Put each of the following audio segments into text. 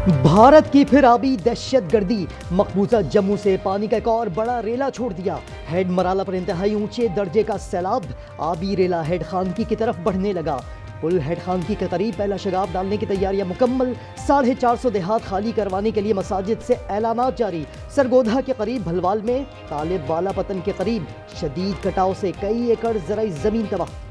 भारत की फिर आबी दहशतगर्दी, मकबूजा जम्मू से पानी का एक और बड़ा रेला छोड़ दिया। हेड मराला पर इंतहाई ऊंचे दर्जे का सैलाब, आबी रेला हेड खानकी की तरफ बढ़ने लगा। पुल हेड खानकी के करीब पहला शगाब डालने की तैयारियां मुकम्मल। 450 देहात खाली करवाने के लिए मसाजिद से ऐलानात जारी। सरगोधा के करीब भलवाल में तालिब वाला पतन के करीब शदीद कटाव से कई एकड़ ज़राई जमीन तबाह।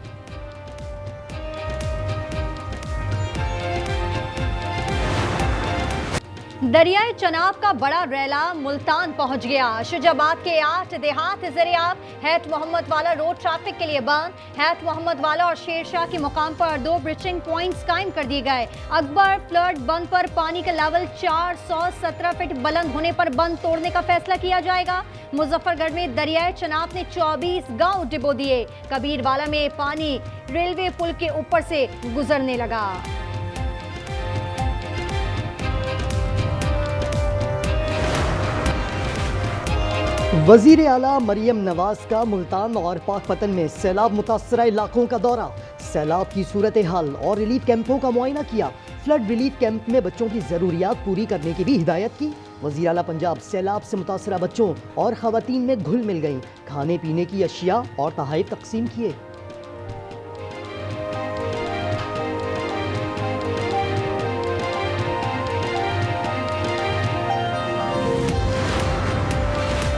दरियाए चनाब का बड़ा रैला मुल्तान पहुंच गया। शुजाबाद के 8 देहात ज़रियाब हैत मोहम्मद वाला रोड ट्रैफिक के लिए बंद। हैत मोहम्मद वाला और शेरशाह के मुकाम पर 2 ब्रिचिंग पॉइंट्स कायम कर दिए गए। अकबर फ्लड बंद पर पानी का लेवल 417 फीट बुलंद होने पर बंद तोड़ने का फैसला किया जाएगा। मुजफ्फरगढ़ में दरियाए चनाब ने 24 गांव डिबो दिए। कबीरवाला में पानी रेलवे पुल के ऊपर से गुजरने लगा। वजीर आला मरियम नवाज का मुल्तान और पाकपतन में सैलाब मुतासरा इलाकों का दौरा, सैलाब की सूरत हाल और रिलीफ कैंपों का मुआयना किया। फ्लड रिलीफ कैंप में बच्चों की जरूरियात पूरी करने की भी हिदायत की। वजीर आला पंजाब सैलाब से मुतासरा बच्चों और खवातीन में घुल मिल गईं, खाने पीने की अशिया और तहाइफ तकसीम किए।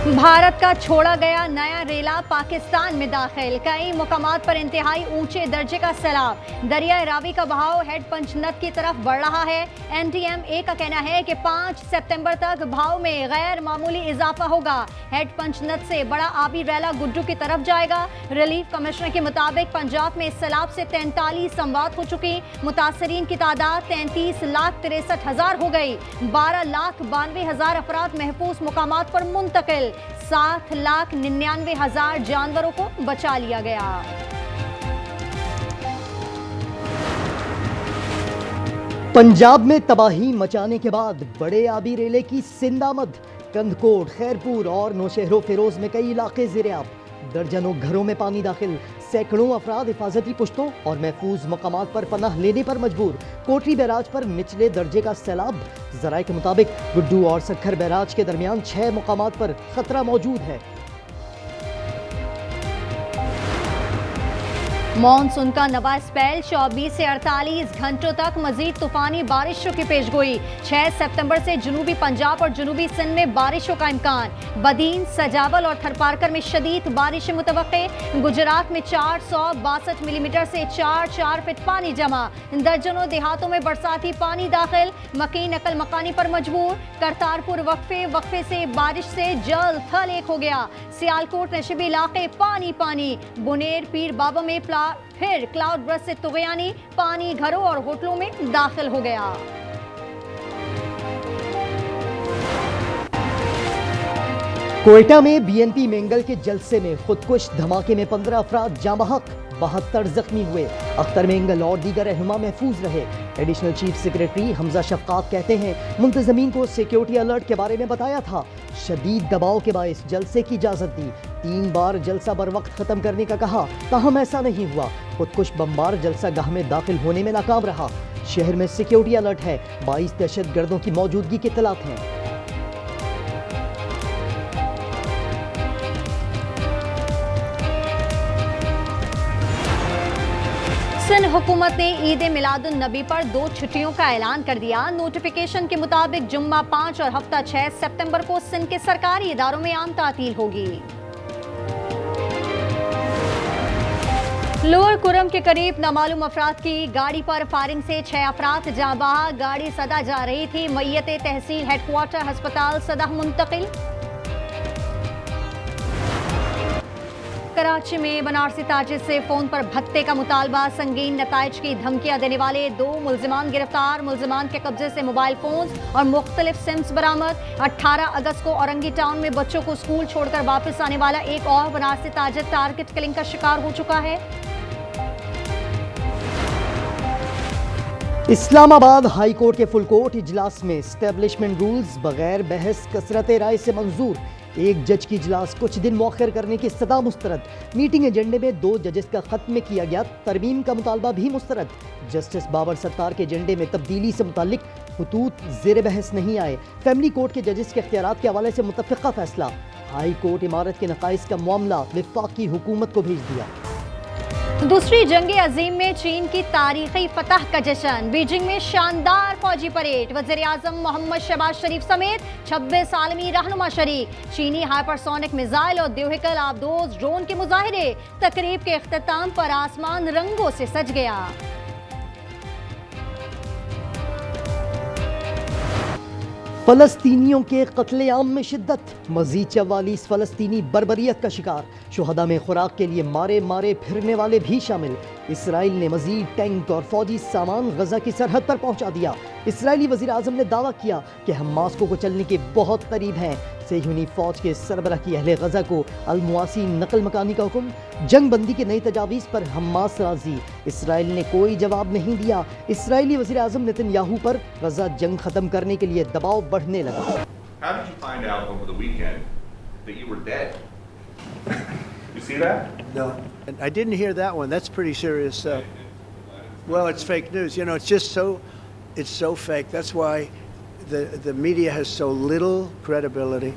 भारत का छोड़ा गया नया रेला पाकिस्तान में दाखिल, कई मुकामात पर इंतहाई ऊंचे दर्जे का सैलाब। दरियाए रावी का बहाव हेड पंचनद की तरफ बढ़ रहा है। NDMA का कहना है कि 5 सितंबर तक बहाव में गैर मामूली इजाफा होगा। हेड पंचनद से बड़ा आबी रेला गुड्डू की तरफ जाएगा। रिलीफ कमिश्नर के मुताबिक पंजाब में सैलाब से 43 अमवात हो चुकी, मुतासरीन की तादाद 33,63,000 हो गई। 12,92,000 अफराद महफूज मुकामात पर मुंतकिल। 7,99,000 जानवरों को बचा लिया गया। पंजाब में तबाही मचाने के बाद बड़े आबी रेले की सिंदामद, कंदकोट, खैरपुर और नौशहरो फिरोज में कई इलाके ज़ेरे-आब। दर्जनों घरों में पानी दाखिल, सैकड़ों अफराद हिफाजती पुश्तों और महफूज मकामात पर पनाह लेने पर मजबूर। कोटरी बैराज पर निचले दर्जे का सैलाब। जराये के मुताबिक गुड्डू और सक्खर बैराज के दरमियान 6 मकामात पर खतरा मौजूद है। मॉनसून का नवा स्पेल 24 से 48 घंटों तक मजीद तूफानी बारिशों की पेशगोई। 6 सितंबर से जनूबी पंजाब और जनूबी सिंध में बारिशों का इम्कान। बदीन, सजावल और थरपारकर में शदीद बारिश मुतवक्के। गुजरात में 462 मिलीमीटर से 4 फीट पानी जमा। दर्जनों देहातों में बरसाती पानी दाखिल, मकीन नकल मकानी पर मजबूर। करतारपुर वक्फे से बारिश से जल थल एक हो गया। सियालकोट नशबी इलाके पानी पानी। बुनेर पीर बाबा में फिर क्लाउड बर्स्ट से तुगयानी, पानी घरों और होटलों में दाखिल हो गया। कोयटा में BNP मेंगल के जलसे में खुदकुश धमाके में 15 अफराद जाँ बहक, 72 जख्मी हुए। अख्तर मेंगल और दीगर रहनुमा महफूज रहे। Additional chief secretary Hamza Shafqat कहते हैं मुंतजमीन को सिक्योरिटी अलर्ट के बारे में बताया था। शदीद दबाव के बायस जलसे की इजाज़त दी। 3 बार जलसा बर वक्त ख़त्म करने का कहा, ताहम ऐसा नहीं हुआ। खुदकुश बमबार जलसा गाह में दाखिल होने में नाकाम रहा। शहर में सिक्योरिटी अलर्ट है। 22 दहशतगर्दों की मौजूदगी की इत्तलात हैं। सिंध हुकूमत ने ईद मिलादुन नबी पर 2 छुट्टियों का ऐलान कर दिया। नोटिफिकेशन के मुताबिक जुम्मा 5 और हफ्ता 6 सितंबर को सिंध के सरकारी इदारों में आम तातील होगी। लोअर कुरम के करीब नामालूम अफराद की गाड़ी पर फायरिंग से 6 अफराद जाँ बहक। गाड़ी सदा जा रही थी। मैयत तहसील हेडक्वार्टर अस्पताल सदा मुंतकिल। कराची में बनारसी ताजिर से फोन पर भत्ते का मुतालबा, संगीन नताइज की धमकियां देने वाले 2 मुल्जिमान गिरफ्तार। मुल्जिमान के कब्जे से मोबाइल फोन और मुख्तलिफ सिम्स बरामद। 18 अगस्त को औरंगी टाउन में बच्चों को स्कूल छोड़कर वापस आने वाला एक और बनारसी ताजिर टारगेट किलिंग का शिकार हो चुका है। इस्लामाबाद हाई कोर्ट के फुल कोर्ट इजलास में एस्टेब्लिशमेंट रूल्स बगैर बहस कसरत राय से मंजूर। एक जज की इजलास कुछ दिन मौखर करने की सदा मुस्तरद। मीटिंग एजेंडे में 2 जजेस का खत्म किया गया तरमीम का मुतालबा भी मुस्तरद। जस्टिस बाबर सत्तार के एजेंडे में तब्दीली से मुतालिक हुतूत ज़ेर बहस नहीं आए। फैमिली कोर्ट के जजेस के इख्तियारात के हवाले से मुतफ़िक़ा फैसला। हाई कोर्ट इमारत के नकाइस का मामला वफाकी हुकूमत को भेज दिया। दूसरी जंग अजीम में चीन की तारीखी फतह का जश्न। बीजिंग में शानदार फौजी परेड। वज़ीर आज़म मोहम्मद शहबाज शरीफ समेत 26 आलमी रहनुमा शरीक। चीनी हाइपरसोनिक मिसाइल और द्योहिकल आबदोज ड्रोन के मुजाहिरे। तकरीब के इख्तिताम पर आसमान रंगों से सज गया। फलस्तीनियों के कत्लेआम में शिद्दत। मजीद 44 फलस्तीनी बर्बरियत का शिकार। शुहदा में खुराक के लिए मारे मारे फिरने वाले भी शामिल। इसराइल ने मजीद टैंक और फौजी सामान गजा की सरहद पर पहुंचा दिया। इसराइली वजीर आजम ने दावा किया कि हम मास्को को चलने के बहुत करीब हैं। सेहूनी फौज के सरबराह की अहले गजा को अलमुआसी नकल मकानी का हुक्म। जंग बंदी के नई तजावीज़ पर हमास राजी। इसराइल ने कोई जवाब नहीं दिया। इसराइली वजीर आजम नेतन्याहू पर गजा जंग खत्म करने के लिए दबाव बढ़ने लगा। How did you find out over the weekend that you were dead? You see that? No, and I didn't hear that one. That's pretty serious stuff. Well, it's fake news. You know, it's so fake. That's why the media has so little credibility.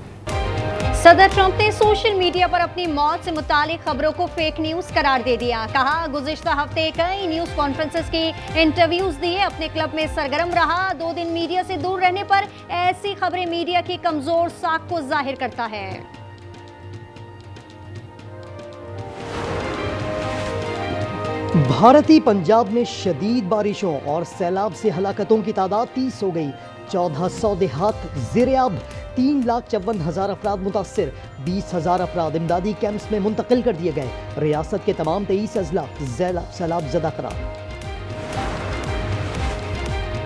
सदर Trump ने social media पर अपनी मौत से मुतालिक खबरों को fake news करार दे दिया। कहा, गुज़िश्ता हफ्ते कई न्यूज कॉन्फ्रेंसेस की इंटरव्यूज दिए, अपने क्लब में सरगर्म रहा। 2 दिन मीडिया से दूर रहने पर ऐसी खबरें मीडिया की कमजोर साख को जाहिर करता है। भारतीय पंजाब में शदीद बारिशों और सैलाब से हलाकतों की तादाद 30 हो गई। 1400 देहात ज़ेर-ए-आब। 3,54,000 अफराद मुतासर। 20,000 अफराद इमदादी कैंप्स में मुंतकिल कर दिए गए। रियासत के तमाम 23 अजला सैलाब ज़दा करार।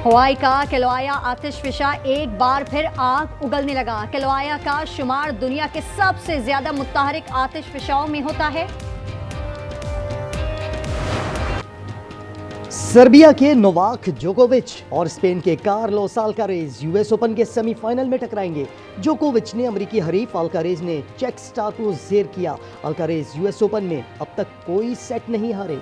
हवाई का किलवाया आतिशफिशा एक बार फिर आग उगलने लगा। किलवाया का शुमार दुनिया के सबसे ज्यादा मुतहरिक आतिशफिशाओं में होता है। सर्बिया के नोवाक जोकोविच और स्पेन के कार्लोस अल्कारेज यूएस ओपन के सेमीफाइनल में टकराएंगे। जोकोविच ने अमेरिकी हरीफ अल्कारेज ने चेक स्टार को ज़ेर किया। अल्कारेज यूएस ओपन में अब तक कोई सेट नहीं हारे।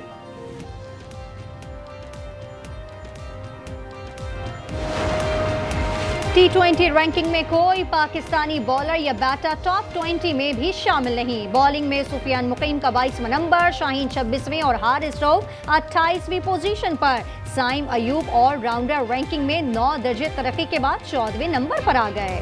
T20 रैंकिंग में कोई पाकिस्तानी बॉलर या बैटर टॉप 20 में भी शामिल नहीं। बॉलिंग में सुफियान मुकीम का 22वां नंबर, शाहीन 26वें और हारिस रऊफ 28वीं पोजीशन पर। Saim Ayub all rounder ranking में 9 दर्जे तरक्की के बाद 14वें नंबर पर आ गए।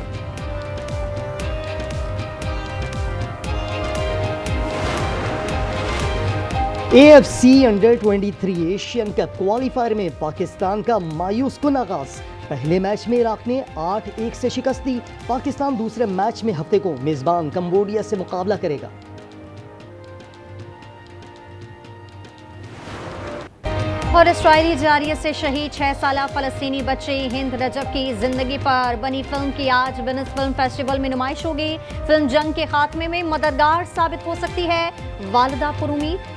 AFC अंडर-23 एशियन कप क्वालिफायर में पाकिस्तान का मायूस कुन आगाज। पहले मैच में इराक ने 8-1 से शिकस्त दी। पाकिस्तान दूसरे मैच में हफ्ते को मेजबान कंबोडिया से मुकाबला करेगा। और इसराइली जारियत से शहीद 6 साला फलस्तीनी बच्ची हिंद रजब की जिंदगी पर बनी फिल्म की आज वेनिस फिल्म फेस्टिवल में नुमाइश होगी। फिल्म जंग के खात्मे में मददगार साबित हो सकती है। वालिदा पुरुमीद।